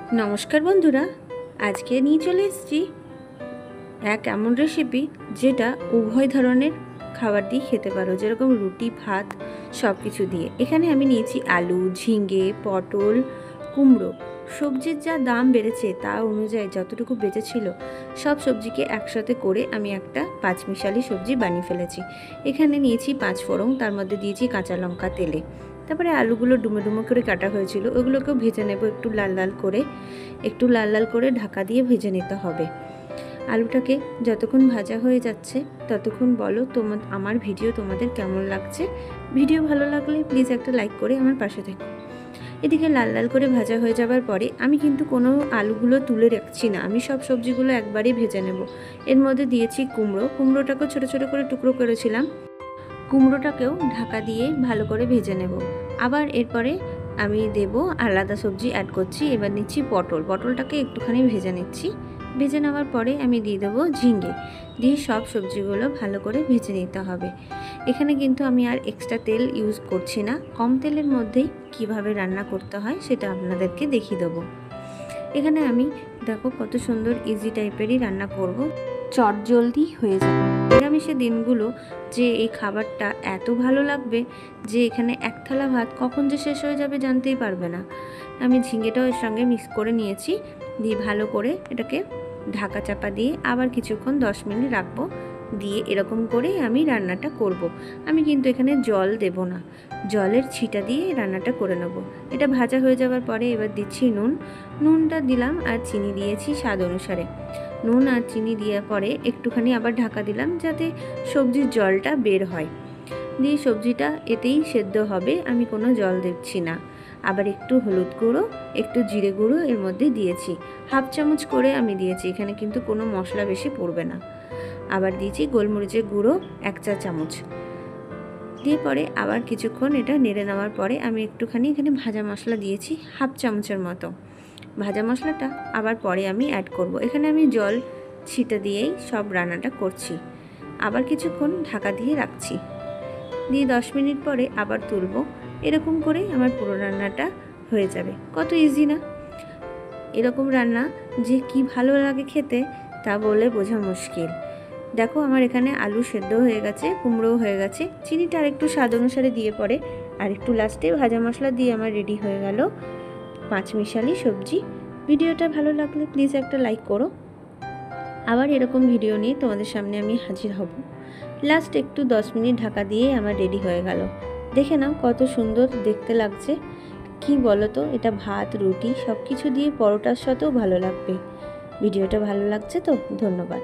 नमस्कार बंधुरा आज के निये चले एसेछि एक एमन रेसिपि जेटा उभय धरनेर खाबार दिए खेते पारो जेरकम रुटी भात सब किछु दिए। एखाने आमि नियेछि आलू झिंगे पटल कुमड़ो सब्जिर जा दाम बेड़ेছে ता अनुयायी যতটুকু বেঁচে ছিল सब सब्जिके एकसाथे करे आमि एकटा पाँचमिशाली सब्जी बानिये फेलेछि। एखाने नियेछि पाँच फोड़न तार मध्य दियेछि काँचा लंका तेले तारपरे आलूगुलो डुमो डुमो करे काटा हयेछिलो ओগুলোকেও भेजे नेब एकटु लाल लाल करे ढाका दिए भेजे निते हबे। आलूटाके যতক্ষণ भाजा হয়ে যাচ্ছে ততক্ষণ বলো তোমার আমার ভিডিও তোমাদের কেমন লাগছে। ভিডিও ভালো লাগলে প্লিজ একটা লাইক করে আমার পাশে থেকো। এদিকে লাল লাল করে ভাজা হয়ে যাবার পরে আমি কিন্তু কোনো আলুগুলো তুলে রাখছি না, আমি সব সবজিগুলো একবারেই ভেজে নেব। এর মধ্যে দিয়েছি কুমড়োটাকেও ছোট ছোট করে টুকরো করেছিলাম, কুমড়োটাকেও ঢাকা দিয়ে ভালো করে ভেজে নেব। আবার এরপরে আমি দেব আলাদা সবজি অ্যাড করছি। এবার নিচ্ছি পটলটাকে একটুখানি ভেজে নিচ্ছি। ভেজে নেওয়ার পরে আমি দিয়ে দেবো ঝিঙ্গে, দিয়ে সব সবজিগুলো ভালো করে ভেজে নিতে হবে। এখানে কিন্তু আমি আর এক্সট্রা তেল ইউজ করছি না, কম তেলের মধ্যেই কিভাবে রান্না করতে হয় সেটা আপনাদেরকে দেখিয়ে দেবো। এখানে আমি দেখো কত সুন্দর ইজি টাইপেরই রান্না করব, চটজলদি হয়ে যাবে। নিরামিষের দিনগুলো যে এই খাবারটা এত ভালো লাগবে যে এখানে এক থালা ভাত কখন যে শেষ হয়ে যাবে জানতেই পারবে না। আমি ঝিঙ্গেটাও এর সঙ্গে মিক্স করে নিয়েছি, দিয়ে ভালো করে এটাকে ঢাকা চাপা দিয়ে আবার কিছুক্ষণ 10 মিনিট রাখবো। দিয়ে এরকম করে আমি রান্নাটা করব। আমি কিন্তু এখানে জল দেব না, জলের ছিটা দিয়ে রান্নাটা করে নেব। এটা ভাজা হয়ে যাওয়ার পরে এবার দিচ্ছি নুনটা দিলাম আর চিনি দিয়েছি স্বাদ অনুসারে। নুন আর চিনি দেওয়ার পরে একটুখানি আবার ঢাকা দিলাম যাতে সবজির জলটা বের হয়। দিয়ে সবজিটা এতেই সেদ্ধ হবে, আমি কোনো জল দিচ্ছি না। আবার একটু হলুদ গুঁড়ো একটু জিরে গুঁড়ো এর মধ্যে দিয়েছি, হাফ চামচ করে আমি দিয়েছি, এখানে কিন্তু কোনো মশলা বেশি পড়বে না। আবার দিয়েছি গোলমরিচের গুঁড়ো 1 চা চামচ দিয়ে পরে আবার কিছুক্ষণ এটা নেড়ে নেওয়ার পরে আমি একটুখানি এখানে ভাজা মশলা দিয়েছি হাফ চামচের মতো। ভাজা মশলাটা আবার পরে আমি অ্যাড করব। এখানে আমি জল ছিটা দিয়েই সব রান্নাটা করছি। আবার কিছুক্ষণ ঢাকা দিয়ে রাখছি, দিয়ে 10 মিনিট পরে আবার তুলব। এরকম করেই আমার পুরো রান্নাটা হয়ে যাবে। কত ইজি না? এরকম রান্না যে কি ভালো লাগে খেতে তা বলে বোঝা মুশকিল। দেখো আমার এখানে আলু সেদ্ধ হয়ে গেছে, কুমড়ো হয়ে গেছে, চিনিটা আর একটু স্বাদ অনুসারে দিয়ে পরে আর একটু লাস্টে ভাজা মশলা দিয়ে আমার রেডি হয়ে গেল পাঁচমিশালি সবজি। ভিডিওটা ভালো লাগলে প্লিজ একটা লাইক করো। আবার এরকম ভিডিও নিয়ে তোমাদের সামনে আমি হাজির হব। লাস্ট একটু 10 মিনিট ঢাকা দিয়ে আমার রেডি হয়ে গেল। দেখে নাও কত সুন্দর দেখতে লাগছে। কি বলো তো, এটা ভাত রুটি সব কিছু দিয়ে পরোটার সাথেও ভালো লাগবে। ভিডিওটা ভালো লাগছে তো? ধন্যবাদ।